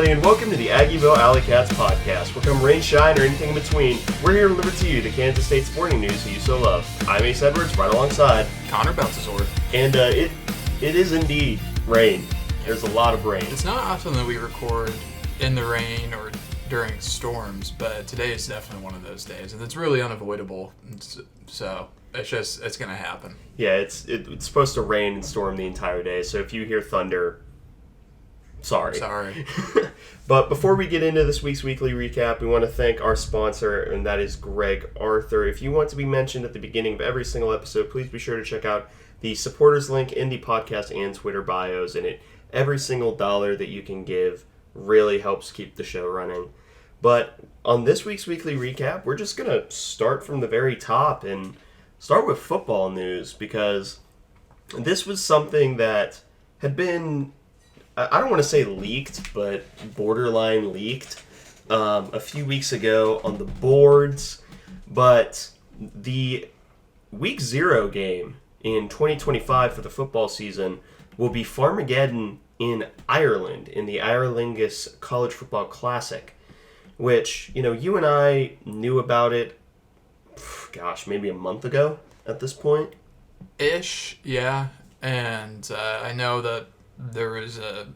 everybody, and welcome to the Aggieville Alleycats podcast. Where come rain, shine, or anything in between, we're here to deliver to you the Kansas State sporting news that you so love. I'm Ace Edwards, right alongside Connor Belsazor. And it is indeed rain. There's a lot of rain. It's not often that we record in the rain or during storms, but today is definitely one of those days, and it's really unavoidable. So it's going to happen. Yeah, it's supposed to rain and storm the entire day, so if you hear thunder, sorry. But before we get into this week's weekly recap, we want to thank our sponsor, and that is Greg Arthur. If you want to be mentioned at the beginning of every single episode, please be sure to check out the supporters link in the podcast and Twitter bios. And every single dollar that you can give really helps keep the show running. But on this week's weekly recap, we're just going to start from the very top and start with football news, because this was something that had been, I don't want to say leaked, but borderline leaked a few weeks ago on the boards. But the Week 0 game in 2025 for the football season will be Farmageddon in Ireland, in the Aer Lingus College Football Classic, which, you and I knew about it, maybe a month ago at this point. Ish, yeah. And I know that there was a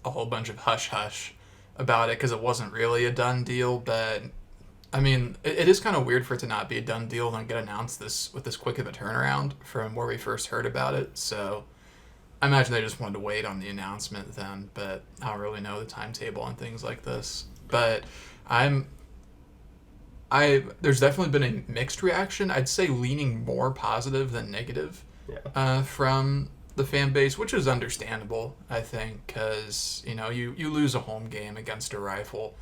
whole bunch of hush-hush about it because it wasn't really a done deal, but I mean, it is kind of weird for it to not be a done deal and get announced with this quick of a turnaround from where we first heard about it. So I imagine they just wanted to wait on the announcement then, but I don't really know the timetable on things like this. But there's definitely been a mixed reaction. I'd say leaning more positive than negative from the fan base, which is understandable, I think, because you lose a home game against a rival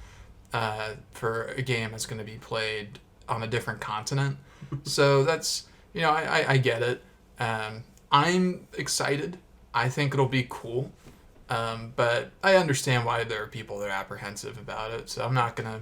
for a game that's going to be played on a different continent. So that's, I get it. I'm excited. I think it'll be cool. But I understand why there are people that are apprehensive about it. So I'm not going to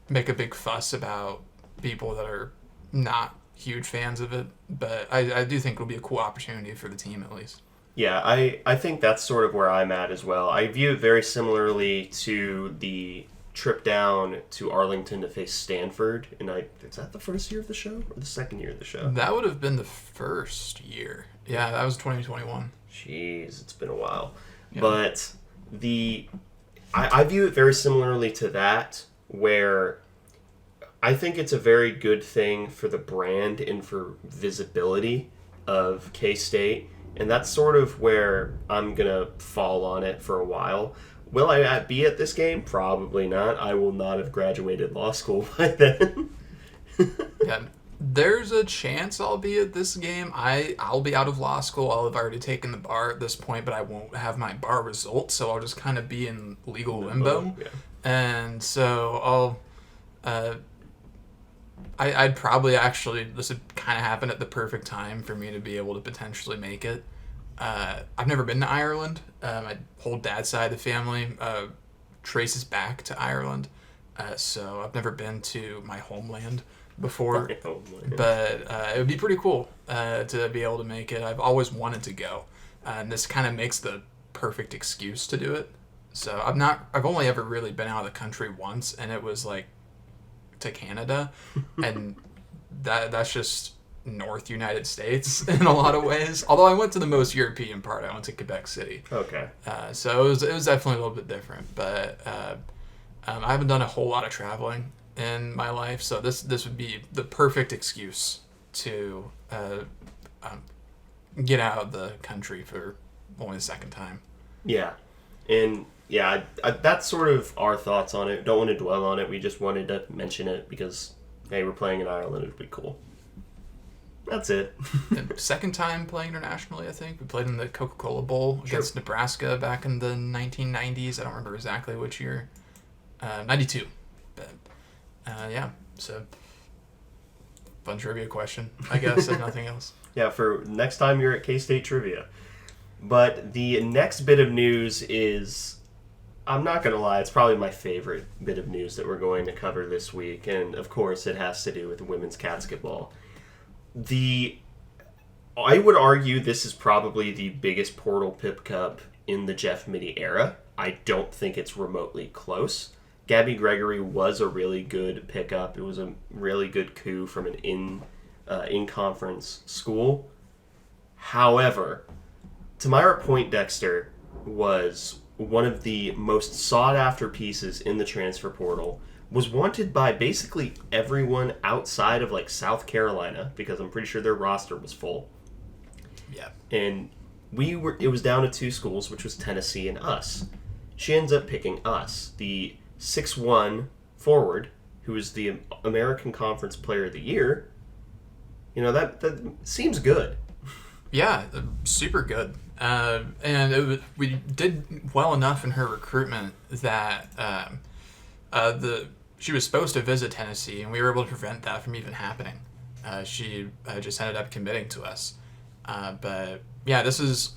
make a big fuss about people that are not huge fans of it. But I do think it'll be a cool opportunity for the team, at least. Yeah, I think that's sort of where I'm at as well. I view it very similarly to the trip down to Arlington to face Stanford. And is that the first year of the show or the second year of the show? That would have been the first year. Yeah, that was 2021. Jeez, it's been a while. Yeah. But I view it very similarly to that, where I think it's a very good thing for the brand and for visibility of K-State. And that's sort of where I'm going to fall on it for a while. Will I be at this game? Probably not. I will not have graduated law school by then. Yeah, there's a chance I'll be at this game. I'll be out of law school. I'll have already taken the bar at this point, but I won't have my bar results, so I'll just kind of be in legal limbo. Yeah. And so I'd probably actually, this would kind of happen at the perfect time for me to be able to potentially make it. I've never been to Ireland. My whole dad's side of the family traces back to Ireland. So I've never been to my homeland before. But it would be pretty cool to be able to make it. I've always wanted to go. And this kind of makes the perfect excuse to do it. So I've only ever really been out of the country once, and it was like to Canada, and that's just North United States in a lot of ways. Although I went to the most European part. I went to Quebec City. Okay. So it was definitely a little bit different, but I haven't done a whole lot of traveling in my life, so this would be the perfect excuse to get out of the country for only the second time. Yeah, and yeah, that's sort of our thoughts on it. Don't want to dwell on it. We just wanted to mention it because, hey, we're playing in Ireland. It'd be cool. That's it. Second time playing internationally, I think. We played in the Coca-Cola Bowl against Nebraska back in the 1990s. I don't remember exactly which year. 92. But, yeah, so fun trivia question, I guess, if nothing else. Yeah, for next time you're at K-State Trivia. But the next bit of news is, I'm not going to lie, it's probably my favorite bit of news that we're going to cover this week. And, of course, it has to do with women's basketball. I would argue this is probably the biggest Portal Pip Cup in the Jeff Mittie era. I don't think it's remotely close. Gabby Gregory was a really good pickup. It was a really good coup from an in-conference school. However, Tamira Poindexter was one of the most sought-after pieces in the transfer portal, was wanted by basically everyone outside of like South Carolina, because I'm pretty sure their roster was full. Yeah. And it was down to two schools, which was Tennessee and us. She ends up picking us, the 6'1" forward, who is the American Conference Player of the Year. You know, that seems good. Yeah, super good. And we did well enough in her recruitment that she was supposed to visit Tennessee, and we were able to prevent that from even happening. She just ended up committing to us. But yeah,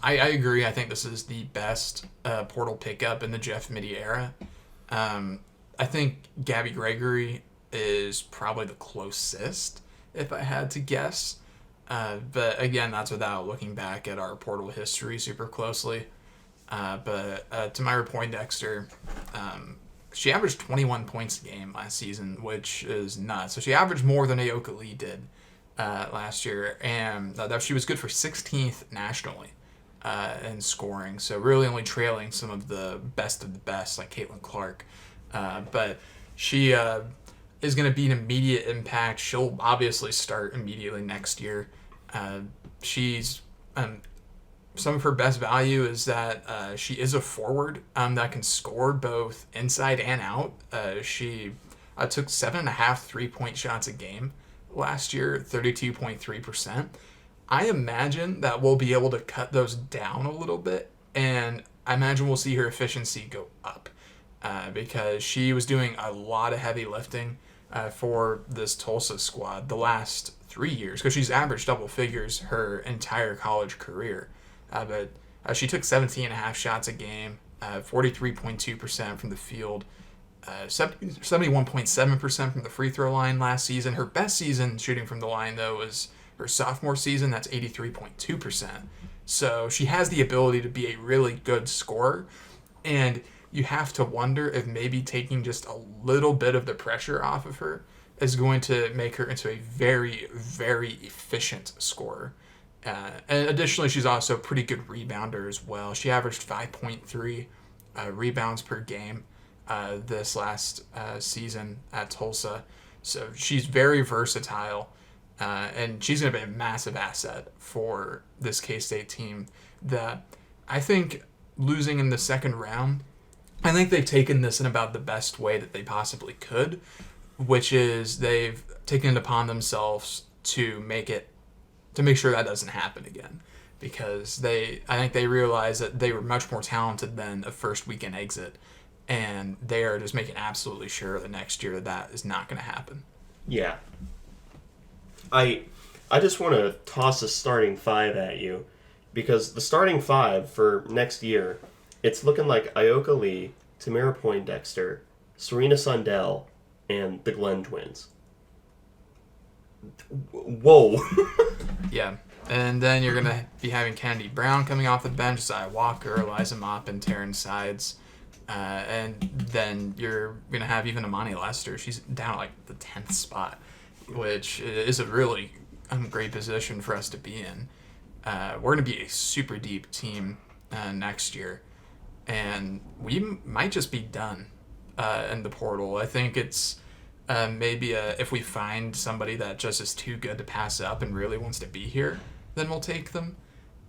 I agree. I think this is the best portal pickup in the Jeff Mittie era. I think Gabby Gregory is probably the closest, if I had to guess. But again, that's without looking back at our portal history super closely. But Tamira Poindexter, she averaged 21 points a game last season, which is nuts. So she averaged more than Aoka Lee did last year, and she was good for 16th nationally in scoring. So really only trailing some of the best, like Caitlin Clark. But she is going to be an immediate impact. She'll obviously start immediately next year. She's some of her best value is that she is a forward that can score both inside and out. She took 7.5 3-point shots a game last year, 32.3%. I imagine that we'll be able to cut those down a little bit, and I imagine we'll see her efficiency go up because she was doing a lot of heavy lifting for this Tulsa squad the last 3 years, because she's averaged double figures her entire college career. But she took 17.5 shots a game, 43.2% from the field, 71.7% from the free throw line last season. Her best season shooting from the line, though, was her sophomore season. That's 83.2%. So she has the ability to be a really good scorer, and you have to wonder if maybe taking just a little bit of the pressure off of her is going to make her into a very, very efficient scorer. And additionally, she's also a pretty good rebounder as well. She averaged 5.3 rebounds per game this last season at Tulsa. So she's very versatile, and she's going to be a massive asset for this K-State team that I think losing in the second round, I think they've taken this in about the best way that they possibly could, which is they've taken it upon themselves to make sure that doesn't happen again, because I think they realize that they were much more talented than a first weekend exit, and they are just making absolutely sure that next year that is not going to happen. Yeah. I just want to toss a starting five at you, because the starting five for next year, it's looking like Aoka Lee, Tamira Poindexter, Serena Sundell, and the Glenn twins. Whoa. Yeah. And then you're going to be having Kennedy Brown coming off the bench, Zaya Walker, Eliza Mop, and Taryn Sides. And then you're going to have even Amani Lester. She's down at like the 10th spot, which is a really great position for us to be in. We're going to be a super deep team next year, and we might just be done in the portal. I think it's maybe if we find somebody that just is too good to pass up and really wants to be here, then we'll take them.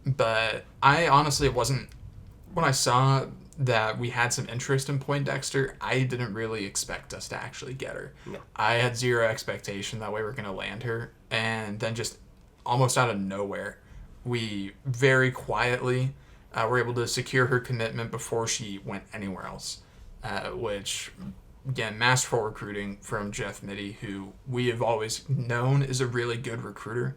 But I honestly wasn't, when I saw that we had some interest in Poindexter, I didn't really expect us to actually get her. No. I had zero expectation that we were going to land her, and then just almost out of nowhere, we very quietly were able to secure her commitment before she went anywhere else, which, again, masterful recruiting from Jeff Mittie, who we have always known is a really good recruiter.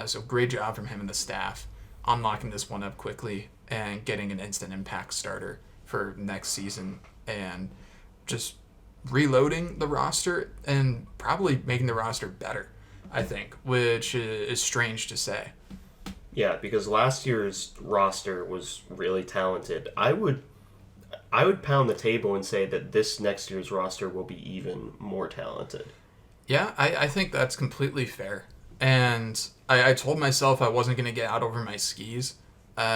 So great job from him and the staff unlocking this one up quickly and getting an instant impact starter for next season, and just reloading the roster and probably making the roster better, I think, which is strange to say. Yeah, because last year's roster was really talented. I would pound the table and say that this next year's roster will be even more talented. Yeah, I think that's completely fair. And I told myself I wasn't going to get out over my skis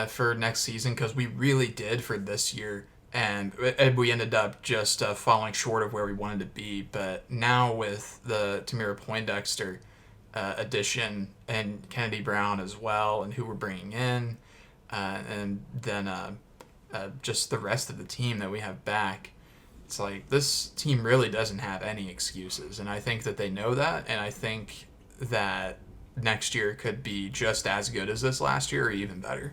for next season because we really did for this year. And we ended up just falling short of where we wanted to be. But now with the Tamira Poindexter addition and Kennedy Brown as well, and who we're bringing in, and then just the rest of the team that we have back, it's like this team really doesn't have any excuses. And I think that they know that, and I think that next year could be just as good as this last year or even better.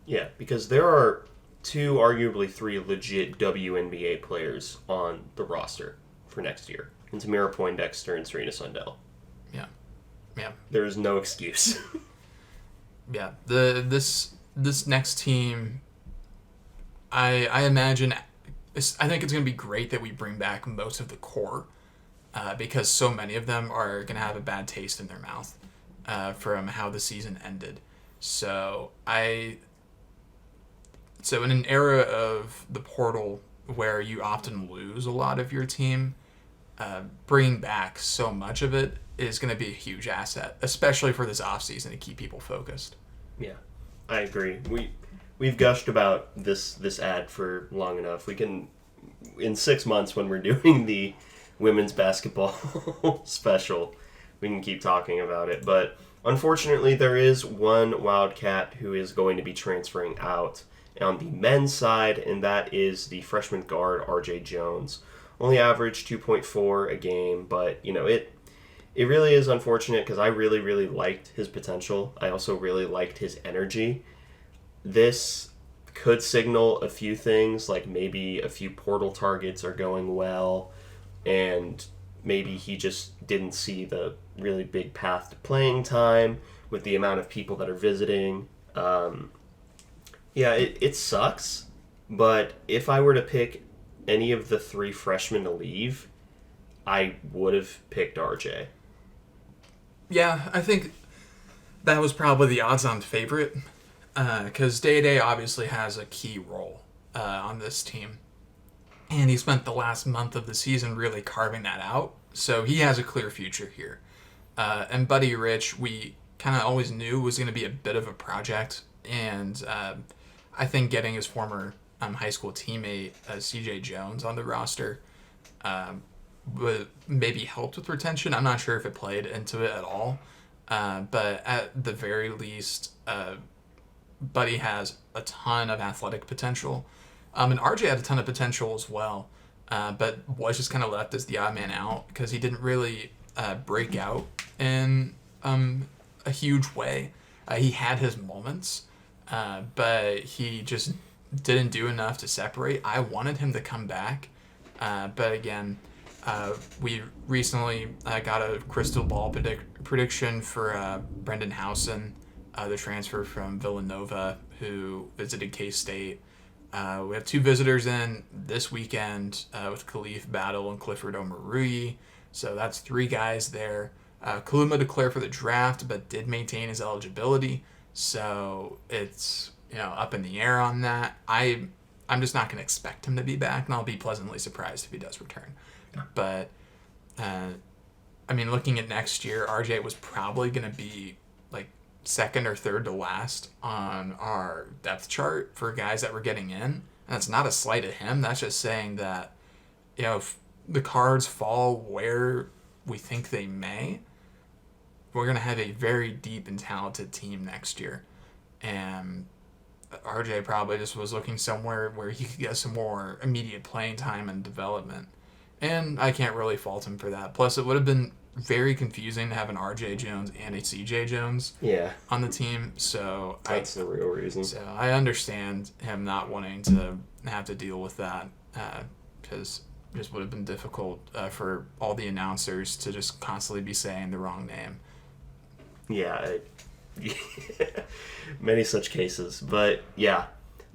Yeah, because there are two, arguably three legit WNBA players on the roster for next year. And Tamira Poindexter and Serena Sundell. Yeah. Yeah. There is no excuse. Yeah. This next team, I imagine, I think it's going to be great that we bring back most of the core because so many of them are going to have a bad taste in their mouth from how the season ended. So in an era of the portal where you often lose a lot of your team, bringing back so much of it is going to be a huge asset, especially for this offseason to keep people focused. Yeah, I agree. We've gushed about this ad for long enough. We can, in 6 months when we're doing the women's basketball special, we can keep talking about it. But unfortunately, there is one Wildcat who is going to be transferring out on the men's side, and that is the freshman guard RJ Jones. Only averaged 2.4 a game, but it really is unfortunate because I really, really liked his potential. I also really liked his energy. This could signal a few things, like maybe a few portal targets are going well, and maybe he just didn't see the really big path to playing time with the amount of people that are visiting. Yeah, it sucks, but if I were to pick any of the three freshmen to leave, I would have picked RJ. Yeah, I think that was probably the odds-on favorite because Day obviously has a key role on this team, and he spent the last month of the season really carving that out, so he has a clear future here. And Buddy Rich, we kind of always knew was going to be a bit of a project, and I think getting his former high school teammate CJ Jones on the roster would maybe helped with retention. I'm not sure if it played into it at all, but at the very least, Buddy has a ton of athletic potential, and RJ had a ton of potential as well, but was just kind of left as the odd man out because he didn't really break out in a huge way. He had his moments. But he just didn't do enough to separate. I wanted him to come back, but again, we recently got a crystal ball prediction for Brendan Housen, the transfer from Villanova, who visited K-State. We have two visitors in this weekend with Khalif Battle and Clifford Omarui, so that's three guys there. Kaluma declared for the draft, but did maintain his eligibility. So it's up in the air on that. I'm just not going to expect him to be back, and I'll be pleasantly surprised if he does return. But looking at next year, RJ was probably going to be like second or third to last on our depth chart for guys that were getting in, and that's not a slight at him. That's just saying that if the cards fall where we think they may, we're going to have a very deep and talented team next year. And RJ probably just was looking somewhere where he could get some more immediate playing time and development. And I can't really fault him for that. Plus, it would have been very confusing to have an RJ Jones and a CJ Jones on the team. So that's the real reason. So I understand him not wanting to have to deal with that because it just would have been difficult for all the announcers to just constantly be saying the wrong name. Yeah, many such cases. But yeah,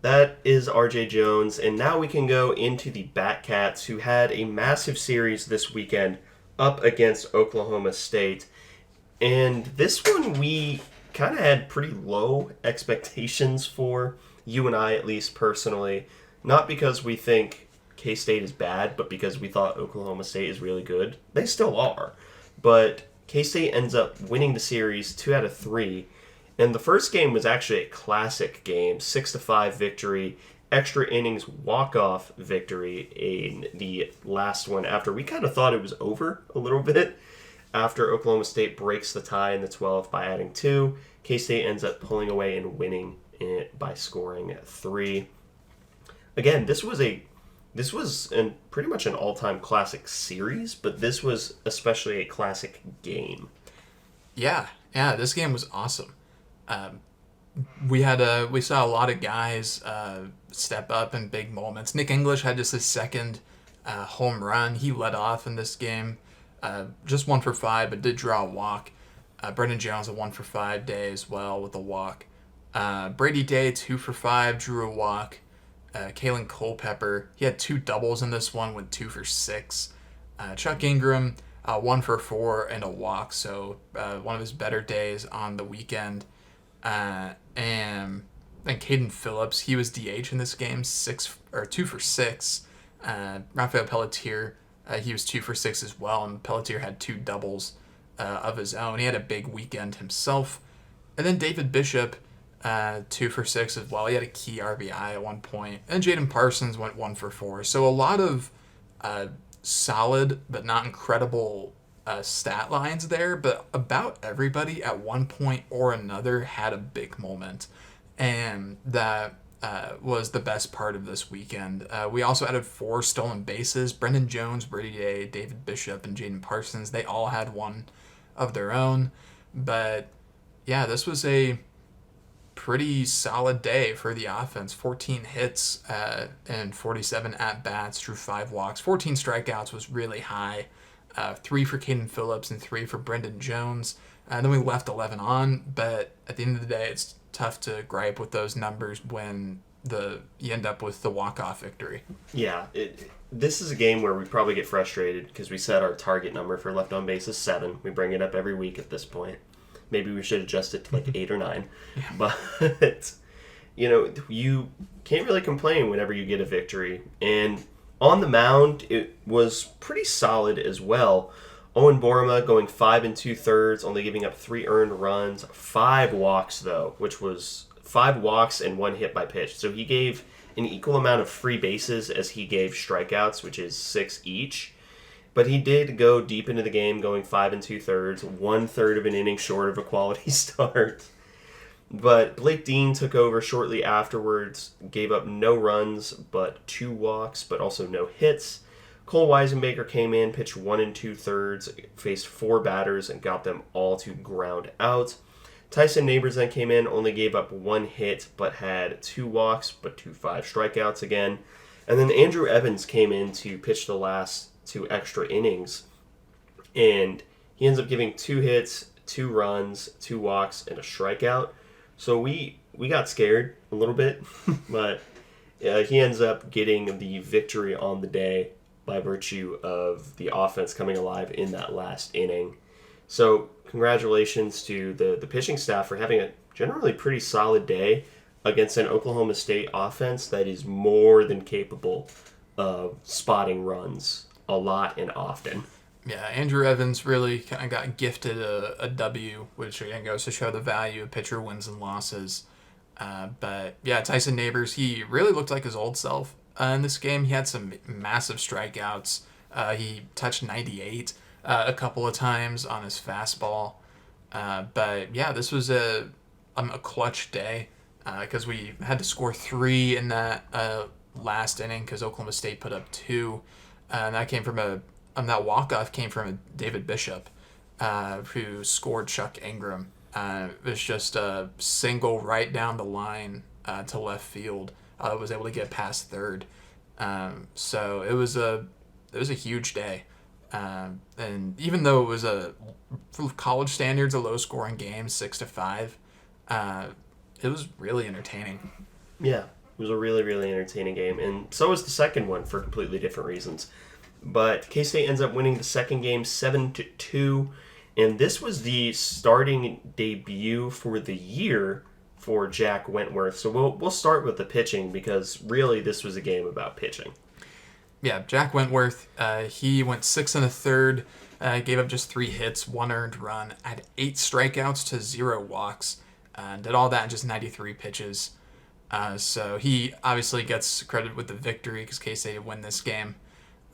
that is RJ Jones. And now we can go into the Batcats, who had a massive series this weekend up against Oklahoma State. And this one we kind of had pretty low expectations for, you and I at least personally. Not because we think K-State is bad, but because we thought Oklahoma State is really good. They still are. But K-State ends up winning the series 2 out of 3. And the first game was actually a classic game, 6-5 victory, extra innings walk-off victory in the last one after we kind of thought it was over a little bit. After Oklahoma State breaks the tie in the 12th by adding 2, K-State ends up pulling away and winning it by scoring 3. Again, this was pretty much an all-time classic series, but this was especially a classic game. Yeah, this game was awesome. We saw a lot of guys step up in big moments. Nick English had just his second home run. He led off in this game. Just 1 for 5, but did draw a walk. Brendan Jones, a 1 for 5 day as well with a walk. Brady Day, 2 for 5, drew a walk. Kalen Culpepper, he had 2 doubles in this one, went 2 for 6. Chuck Ingram, 1 for 4 and a walk, so one of his better days on the weekend. And then Caden Phillips, he was DH in this game, 2 for 6. Rafael Pelletier, he was 2 for 6 as well, and Pelletier had 2 doubles of his own. He had a big weekend himself. And then David Bishop, 2 for 6 as well. He had a key RBI at one point. And Jaden Parsons went 1 for 4. So a lot of solid but not incredible stat lines there. But about everybody at one point or another had a big moment. And that was the best part of this weekend. We also added 4 stolen bases. Brendan Jones, Brady Day, David Bishop, and Jaden Parsons. They all had one of their own. But yeah, this was a pretty solid day for the offense. 14 hits and 47 at-bats, drew 5 walks. 14 strikeouts was really high. 3 for Caden Phillips and 3 for Brendan Jones. Then we left 11 on, but at the end of the day, it's tough to gripe with those numbers when you end up with the walk-off victory. Yeah, this is a game where we probably get frustrated because we set our target number for left on base as 7. We bring it up every week at this point. Maybe we should adjust it to like 8 or 9. Yeah. But, you can't really complain whenever you get a victory. And on the mound, it was pretty solid as well. Owen Borma going 5 2/3, only giving up 3 earned runs. 5 walks, though, which was 5 walks and 1 hit by pitch. So he gave an equal amount of free bases as he gave strikeouts, which is 6 each. But he did go deep into the game, going 5 2/3, 1/3 of an inning short of a quality start. But Blake Dean took over shortly afterwards, gave up no runs, but 2 walks, but also no hits. Cole Weisenbaker came in, pitched 1 2/3, faced 4 batters, and got them all to ground out. Tyson Neighbors then came in, only gave up 1 hit, but had 2 walks, but 5 strikeouts again. And then Andrew Evans came in to pitch the last 2 extra innings, and he ends up giving 2 hits, 2 runs, 2 walks, and a strikeout. So we got scared a little bit, but he ends up getting the victory on the day by virtue of the offense coming alive in that last inning. So congratulations to the pitching staff for having a generally pretty solid day against an Oklahoma State offense that is more than capable of spotting runs a lot and often. Yeah, Andrew Evans really kind of got gifted a W, which again goes to show the value of pitcher wins and losses. But yeah, Tyson Neighbors, he really looked like his old self in this game. He had some massive strikeouts. He touched 98 a couple of times on his fastball. But yeah, this was a clutch day because we had to score 3 in that last inning because Oklahoma State put up 2. And that came from that walk-off came from a David Bishop, who scored Chuck Ingram. It was just a single right down the line to left field. Was able to get past third. So it was a huge day. And even though it was for college standards, a low-scoring game, 6-5, it was really entertaining. Yeah, it was a really, really entertaining game. And so was the second one for completely different reasons. But K-State ends up winning the second game 7-2. And this was the starting debut for the year for Jack Wentworth. So we'll start with the pitching because really this was a game about pitching. Yeah, Jack Wentworth, he went 6 1/3, gave up just 3 hits, 1 earned run, had 8 strikeouts to 0 walks, did all that in just 93 pitches. So he obviously gets credit with the victory because K-State win this game.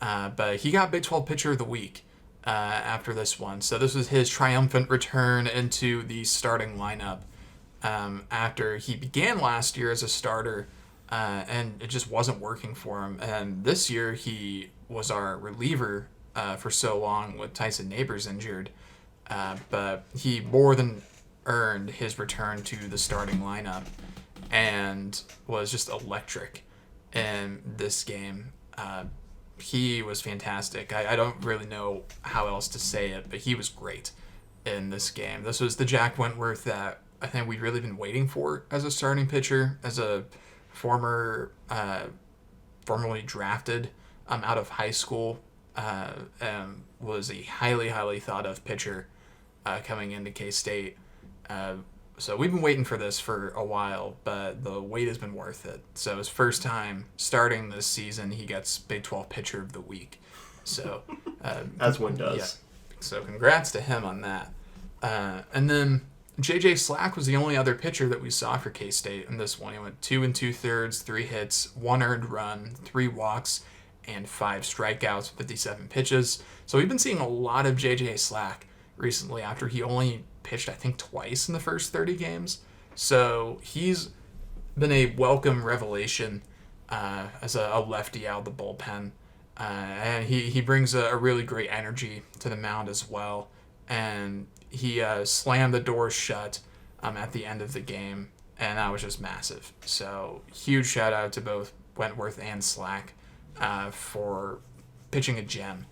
But he got Big 12 Pitcher of the Week after this one. So this was his triumphant return into the starting lineup after he began last year as a starter and it just wasn't working for him. And this year he was our reliever for so long with Tyson Neighbors injured. But he more than earned his return to the starting lineup and was just electric in this game. He was fantastic. I don't really know how else to say it, but he was great in this game. This was the Jack Wentworth that I think we'd really been waiting for as a starting pitcher, as a formerly drafted out of high school, and was a highly thought of pitcher coming into K-State. So we've been waiting for this for a while, but the wait has been worth it. So his first time starting this season, he gets Big 12 Pitcher of the Week. So as one does. Yeah. So congrats to him on that. And then J.J. Slack was the only other pitcher that we saw for K-State in this one. He went 2 2/3, 3 hits, 1 earned run, 3 walks, and 5 strikeouts, 57 pitches. So we've been seeing a lot of J.J. Slack recently after he only pitched, I think, twice in the first 30 games. So he's been a welcome revelation as a lefty out of the bullpen. And he brings a really great energy to the mound as well. And he slammed the doors shut at the end of the game, and that was just massive. So huge shout out to both Wentworth and Slack for pitching a gem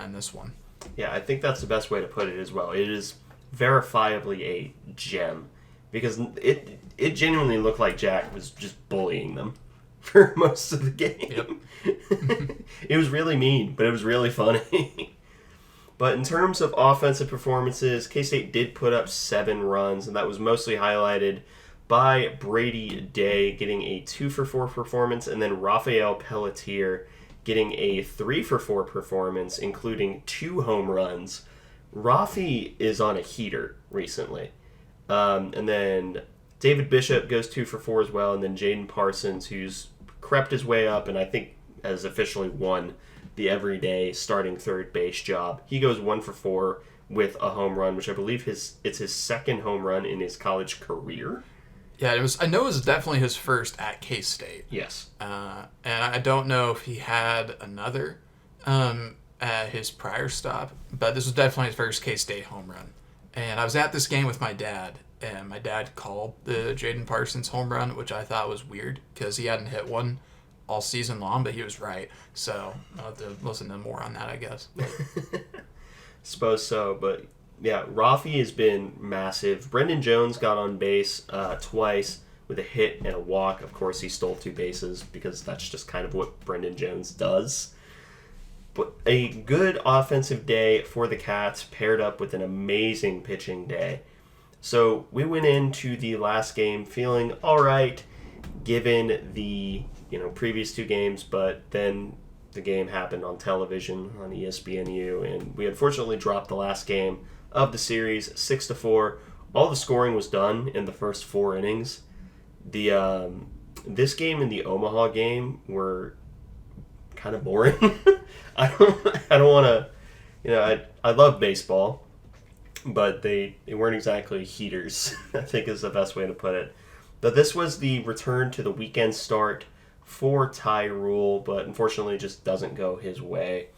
in this one. Yeah, I think that's the best way to put it as well. It is verifiably a gem because it genuinely looked like Jack was just bullying them for most of the game. Yep. It was really mean, but it was really funny. But in terms of offensive performances, K-State did put up 7 runs, and that was mostly highlighted by Brady Day getting a 2-for-4 performance, and then Rafael Pelletier getting a 3-for-4 performance, including 2 home runs. Rafi is on a heater recently. And then David Bishop goes 2-for-4 as well, and then Jaden Parsons, who's crept his way up and I think has officially won the everyday starting third base job. He goes 1-for-4 with a home run, which I believe it's his second home run in his college career. Yeah, I know it was definitely his first at K-State. Yes. And I don't know if he had another at his prior stop, but this was definitely his first K-State home run. And I was at this game with my dad, and my dad called the Jaden Parsons home run, which I thought was weird because he hadn't hit one all season long, but he was right. So I'll have to listen to more on that, I guess. Suppose so, but yeah, Rafi has been massive. Brendan Jones got on base twice with a hit and a walk. Of course, he stole 2 bases because that's just kind of what Brendan Jones does. But a good offensive day for the Cats paired up with an amazing pitching day. So we went into the last game feeling all right, given the previous 2 games, but then the game happened on television on ESPNU, and we unfortunately dropped the last game of the series 6-4. All the scoring was done in the first 4 innings. This game and the Omaha game were kind of boring. I don't want to, I love baseball, but they weren't exactly heaters, I think is the best way to put it. But this was the return to the weekend start for Ty Rule, but unfortunately just doesn't go his way.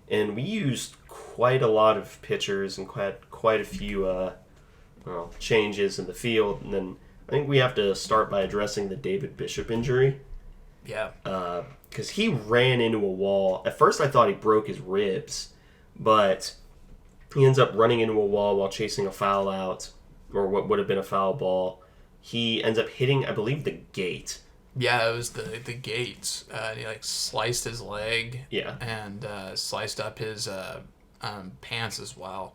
And we used quite a lot of pitchers and quite a few changes in the field. And then I think we have to start by addressing the David Bishop injury. Yeah. Because he ran into a wall. At first I thought he broke his ribs, but he ends up running into a wall while chasing a foul out, or what would have been a foul ball. He ends up hitting, I believe, the gate. Yeah, it was the gates. He sliced his leg. Yeah. And sliced up his pants as well.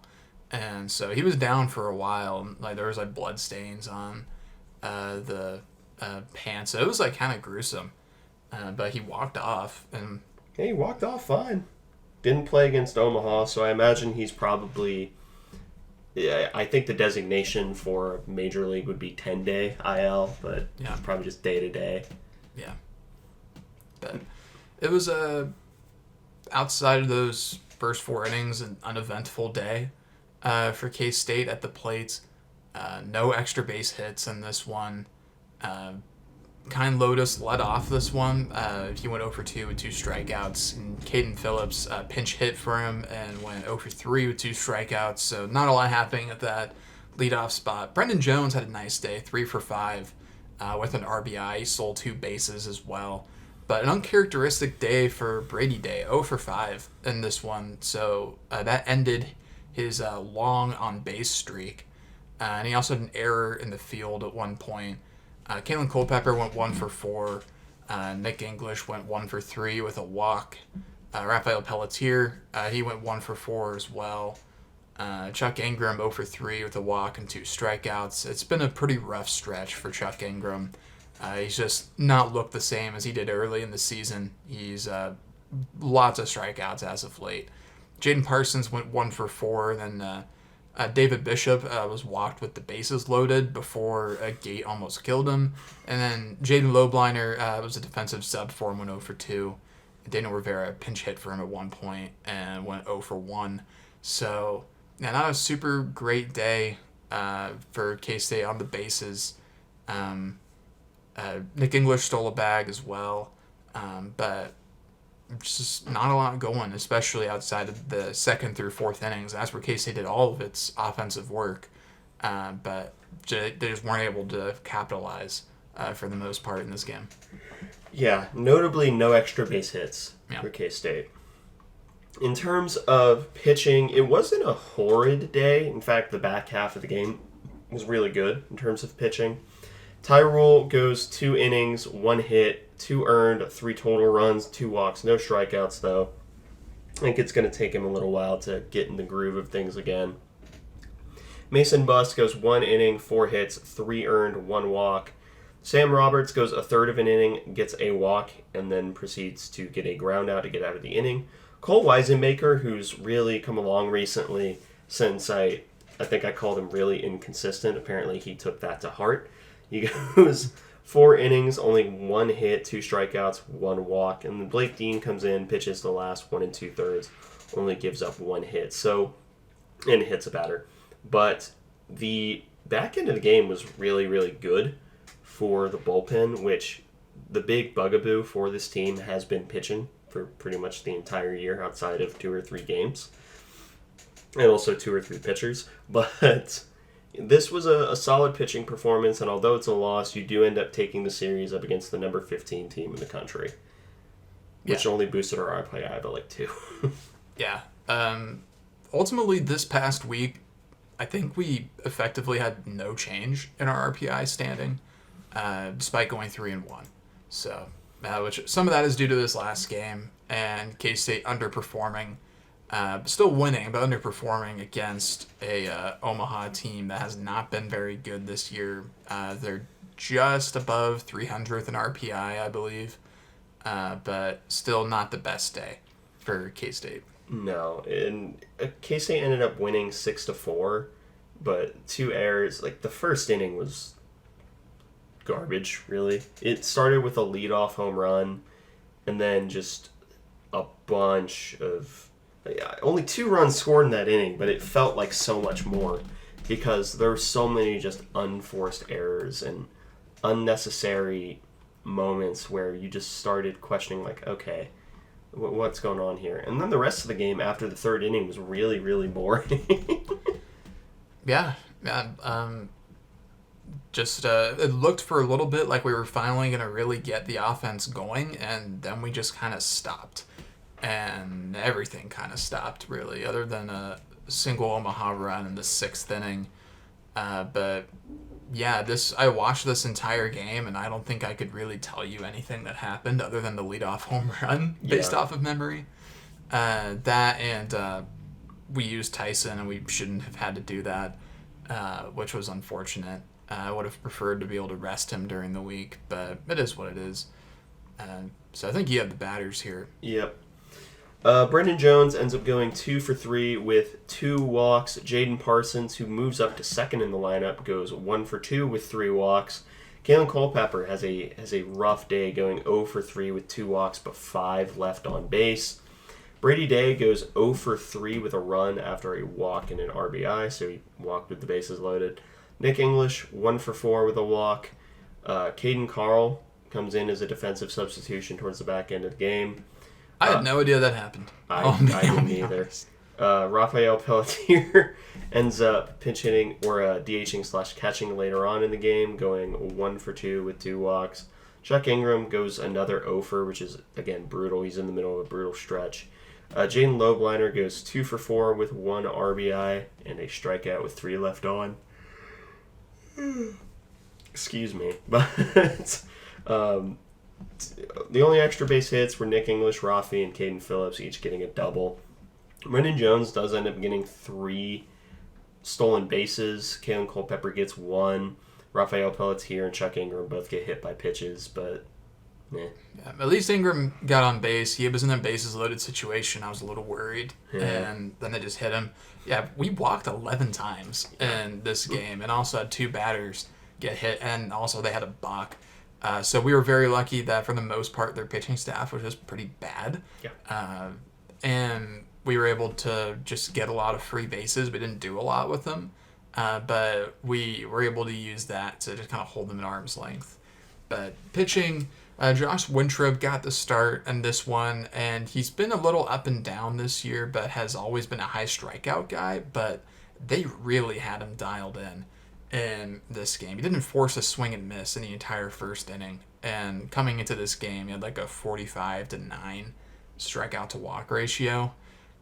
And so he was down for a while. There was blood stains on the pants. So it was like kind of gruesome. But he walked off, and yeah, he walked off fine. Didn't play against Omaha, so I imagine he's probably. Yeah, I think the designation for Major League would be 10-day IL, but yeah, it's probably just day to day. Yeah, but it was outside of those first 4 innings, an uneventful day for K-State at the plate. No extra base hits in this one. Kind Lotus led off this one. He went 0 for 2 with 2 strikeouts. And Caden Phillips pinch hit for him and went 0 for 3 with 2 strikeouts. So not a lot happening at that leadoff spot. Brendan Jones had a nice day, 3 for 5 with an RBI. He stole 2 bases as well. But an uncharacteristic day for Brady Day, 0 for 5 in this one. So that ended his long on-base streak. And he also had an error in the field at one point. Kalen Culpepper went 1 for 4. Nick English went 1 for 3 with a walk. Rafael Pelletier, he went 1 for 4 as well. Chuck Ingram 0 for 3 with a walk and 2 strikeouts. It's been a pretty rough stretch for Chuck Ingram. He's just not looked the same as he did early in the season. He's lots of strikeouts as of late. Jaden Parsons went 1 for 4. Then David Bishop was walked with the bases loaded before a gate almost killed him. And then Jaden Lobliner was a defensive sub for him, went 0 for 2. Daniel Rivera pinch hit for him at one point and went 0 for 1. So, yeah, not a super great day for K-State on the bases. Nick English stole a bag as well. But just not a lot going, especially outside of the 2nd through 4th innings. That's where K-State did all of its offensive work, but they just weren't able to capitalize for the most part in this game. Yeah, notably no extra base hits for K-State. In terms of pitching, it wasn't a horrid day. In fact, the back half of the game was really good in terms of pitching. Tyrell goes 2 innings, 1 hit, 2 earned, 3 total runs, 2 walks, no strikeouts though. I think it's going to take him a little while to get in the groove of things again. Mason Buss goes 1 inning, 4 hits, 3 earned, 1 walk. Sam Roberts goes a third of an inning, gets a walk, and then proceeds to get a ground out to get out of the inning. Cole Weisenmaker, who's really come along recently since I think I called him really inconsistent. Apparently he took that to heart. He goes 4 innings, only 1 hit, 2 strikeouts, 1 walk. And then Blake Dean comes in, pitches the last 1 2/3, only gives up 1 hit. So, and hits a batter. But the back end of the game was really, really good for the bullpen, which the big bugaboo for this team has been pitching for pretty much the entire year outside of 2 or 3 games. And also 2 or 3 pitchers. But this was a solid pitching performance, and although it's a loss, you do end up taking the series up against the number 15 team in the country, which only boosted our RPI by like 2. Yeah. Ultimately, this past week, I think we effectively had no change in our RPI standing, despite going 3-1. So, which some of that is due to this last game and K-State underperforming. Still winning, but underperforming against a Omaha team that has not been very good this year. They're just above 300th in RPI, I believe, but still not the best day for K-State. No, and K-State ended up winning 6-4, but 2 errors. Like the first inning was garbage, really. It started with a leadoff home run, and then just a bunch of. Only 2 runs scored in that inning, but it felt like so much more because there were so many just unforced errors and unnecessary moments where you just started questioning, like, okay, what's going on here? And then the rest of the game after the 3rd inning was really, really boring. Yeah. Just it looked for a little bit like we were finally going to really get the offense going, and then we just kind of stopped. And everything kind of stopped, really, other than a single Omaha run in the 6th inning. But, yeah, I watched this entire game, and I don't think I could really tell you anything that happened other than the leadoff home run based off of memory. That and we used Tyson, and we shouldn't have had to do that, which was unfortunate. I would have preferred to be able to rest him during the week, but it is what it is. So I think you have the batters here. Yep. Brendan Jones ends up going 2 for 3 with 2 walks. Jaden Parsons, who moves up to second in the lineup, goes 1 for 2 with 3 walks. Kalen Culpepper has a rough day, going 0 for 3 with 2 walks, but 5 left on base. Brady Day goes 0 for 3 with a run after a walk and an RBI, so he walked with the bases loaded. Nick English, 1 for 4 with a walk. Caden Carl comes in as a defensive substitution towards the back end of the game. I had no idea that happened. I didn't either. Rafael Pelletier ends up pinch hitting or DHing / catching later on in the game, going 1 for 2 with 2 walks. Chuck Ingram goes another 0 for, which is, again, brutal. He's in the middle of a brutal stretch. Jaden Lobliner goes 2 for 4 with 1 RBI and a strikeout with 3 left on. Excuse me. But the only extra base hits were Nick English, Rafi, and Caden Phillips, each getting a double. Brendan Jones does end up getting 3 stolen bases. Kalen Culpepper gets 1. Rafael Pelletier and Chuck Ingram both get hit by pitches, but yeah, at least Ingram got on base. He was in a bases loaded situation. I was a little worried, and then they just hit him. Yeah, we walked 11 times in this game, and also had 2 batters get hit, and also they had a balk. So we were very lucky that for the most part their pitching staff was just pretty bad. Yeah. And we were able to just get a lot of free bases. We didn't do a lot with them, but we were able to use that to just kind of hold them at arm's length. But pitching, Josh Wintrob got the start in this one, and he's been a little up and down this year, but has always been a high strikeout guy. But they really had him dialed in this game. He didn't force a swing and miss in the entire first inning. And coming into this game, he had like a 45-9 strikeout to walk ratio.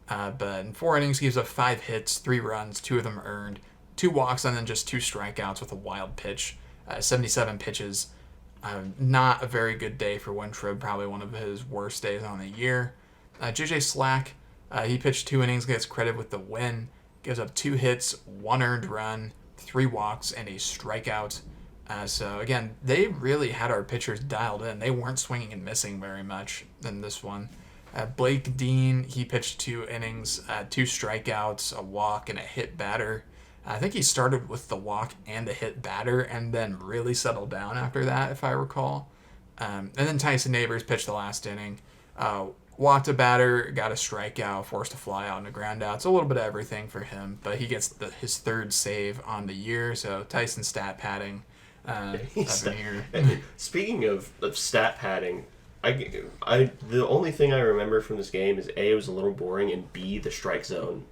But in 4 innings, he gives up 5 hits, 3 runs, 2 of them earned, 2 walks, and then just 2 strikeouts with a wild pitch. 77 pitches. Not a very good day for Wintrob, probably one of his worst days on the year. JJ Slack, he pitched 2 innings, gets credit with the win, gives up 2 hits, 1 earned run, 3 walks, and a strikeout. So again, they really had our pitchers dialed in. They weren't swinging and missing very much in this one. Blake Dean, he pitched 2 innings, 2 strikeouts, a walk, and a hit batter. I think he started with the walk and the hit batter and then really settled down after that, if I recall. And then Tyson Neighbors pitched the last inning. Walked a batter, got a strikeout, forced a fly out and a ground out. It's a little bit of everything for him, but he gets his 3rd save on the year. So Tyson stat padding. Speaking of stat padding, the only thing I remember from this game is A, it was a little boring, and B, the strike zone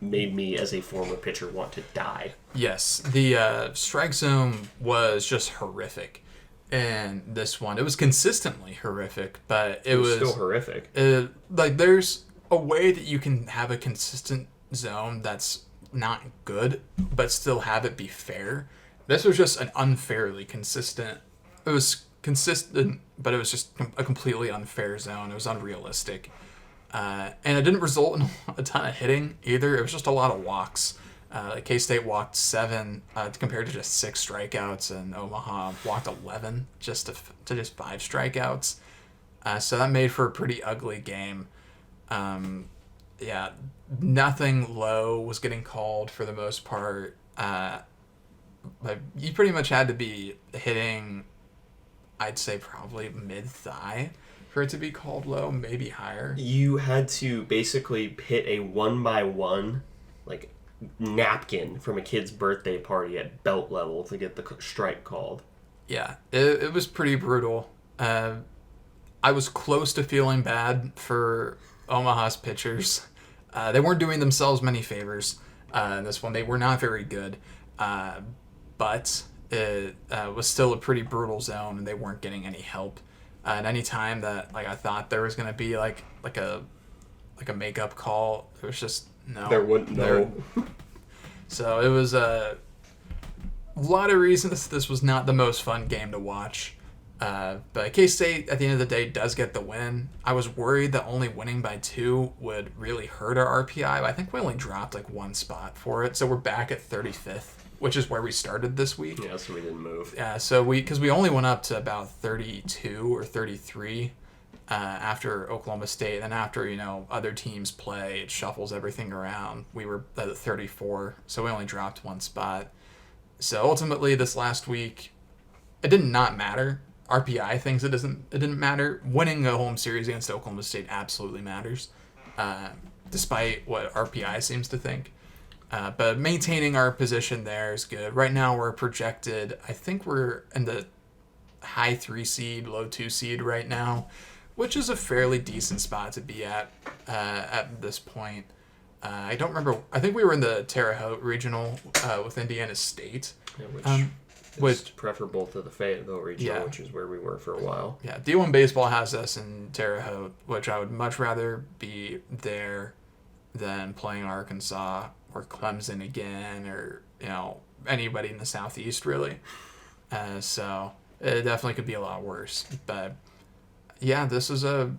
made me, as a former pitcher, want to die. Yes, the strike zone was just horrific. And this one, it was consistently horrific, but it was still horrific. There's a way that you can have a consistent zone that's not good, but still have it be fair. This was just an unfairly consistent. It was consistent, but it was just a completely unfair zone. It was unrealistic. And it didn't result in a ton of hitting either. It was just a lot of walks. K-State walked 7 compared to just 6 strikeouts, and Omaha walked 11 just to just 5 strikeouts. So that made for a pretty ugly game. Nothing low was getting called for the most part. You pretty much had to be hitting, I'd say probably mid-thigh for it to be called low, maybe higher. You had to basically hit a 1-by-1, like, napkin from a kid's birthday party at belt level to get the strike called. Yeah, it was pretty brutal. I was close to feeling bad for Omaha's pitchers. They weren't doing themselves many favors in this one. They were not very good, but it was still a pretty brutal zone, and they weren't getting any help. And any time that I thought there was going to be like a makeup call, it was just no. There wouldn't no. So it was a lot of reasons this was not the most fun game to watch. But K-State, at the end of the day, does get the win. I was worried that only winning by 2 would really hurt our RPI, but I think we only dropped like 1 spot for it. So we're back at 35th, which is where we started this week. Yeah, so we didn't move. Yeah, so because we only went up to about 32 or 33 after Oklahoma State. And after, other teams play, it shuffles everything around. We were at 34, so we only dropped 1 spot. So ultimately, this last week, it did not matter. RPI thinks it didn't matter. Winning a home series against Oklahoma State absolutely matters, despite what RPI seems to think. But maintaining our position there is good. Right now we're projected, I think we're in the high 3 seed, low 2 seed right now, which is a fairly decent spot to be at this point. I don't remember. I think we were in the Terre Haute regional with Indiana State. Yeah, which preferable to the Fayetteville regional, which is where we were for a while. Yeah, D1 baseball has us in Terre Haute, which I would much rather be there than playing Arkansas or Clemson again, or anybody in the Southeast really. So it definitely could be a lot worse. But yeah, this is a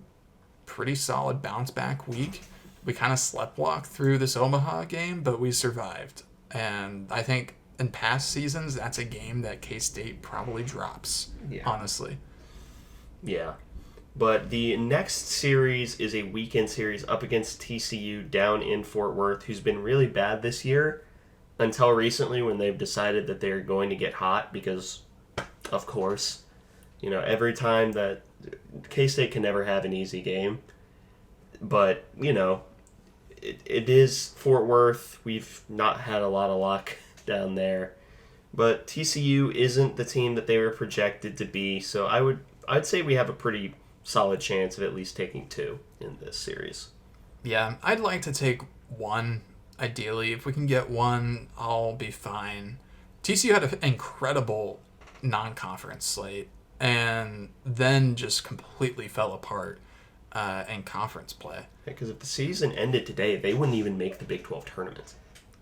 pretty solid bounce back week. We kind of sleptwalked through this Omaha game, but we survived. And I think in past seasons, that's a game that K-State probably drops, honestly. Yeah. But the next series is a weekend series up against TCU down in Fort Worth, who's been really bad this year until recently when they've decided that they're going to get hot because, of course, every time that K-State can never have an easy game. But, it is Fort Worth. We've not had a lot of luck down there. But TCU isn't the team that they were projected to be, so I'd say we have a pretty solid chance of at least taking 2 in this series. Yeah, I'd like to take 1, ideally. If we can get 1, I'll be fine. TCU had an incredible non-conference slate, and then just completely fell apart in conference play. Because if the season ended today, they wouldn't even make the Big 12 tournament.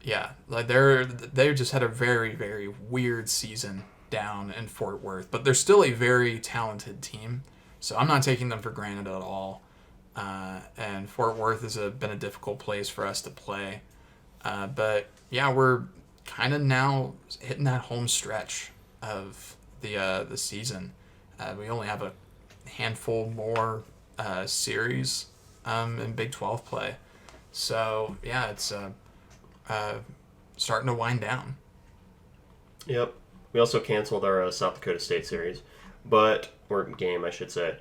Yeah, like they just had a very, very weird season down in Fort Worth, but they're still a very talented team, so I'm not taking them for granted at all. And Fort Worth has been a difficult place for us to play, but yeah, we're kind of now hitting that home stretch of the season. We only have a handful more series in Big 12 play, so yeah, it's starting to wind down. Yep. We also canceled our South Dakota State series, or game, I should say.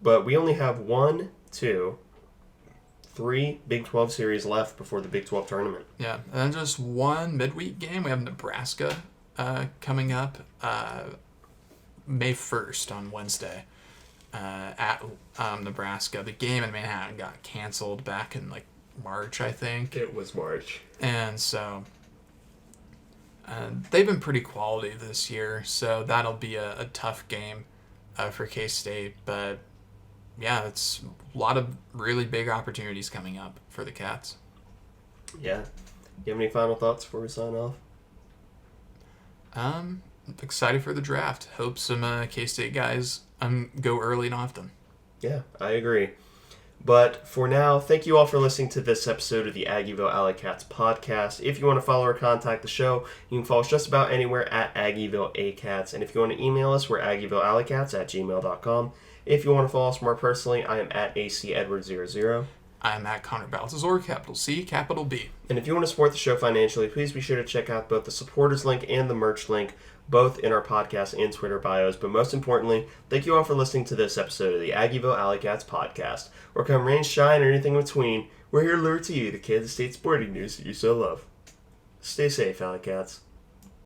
But we only have 1, 2, 3 Big 12 series left before the Big 12 tournament. Yeah, and then just 1 midweek game. We have Nebraska coming up May 1st on Wednesday at Nebraska. The game in Manhattan got canceled back in March, I think. It was March. And so they've been pretty quality this year, so that'll be a tough game for K-State. But yeah, it's a lot of really big opportunities coming up for the Cats. Yeah. You have any final thoughts before we sign off? Excited for the draft. Hope some K-State guys go early and often. Yeah, I agree. But for now, thank you all for listening to this episode of the Aggieville Alleycats podcast. If you want to follow or contact the show, you can follow us just about anywhere at Aggieville Alleycats. And if you want to email us, we're AggievilleAlleycats@gmail.com. If you want to follow us more personally, I am at ACEdward00. I'm at Connor Baltazar, capital C, capital B. And if you want to support the show financially, please be sure to check out both the supporters link and the merch link, both in our podcast and Twitter bios. But most importantly, thank you all for listening to this episode of the Aggieville Alleycats podcast. Or come rain, shine, or anything in between, we're here to lure to you the Kansas State sporting news that you so love. Stay safe, Alleycats.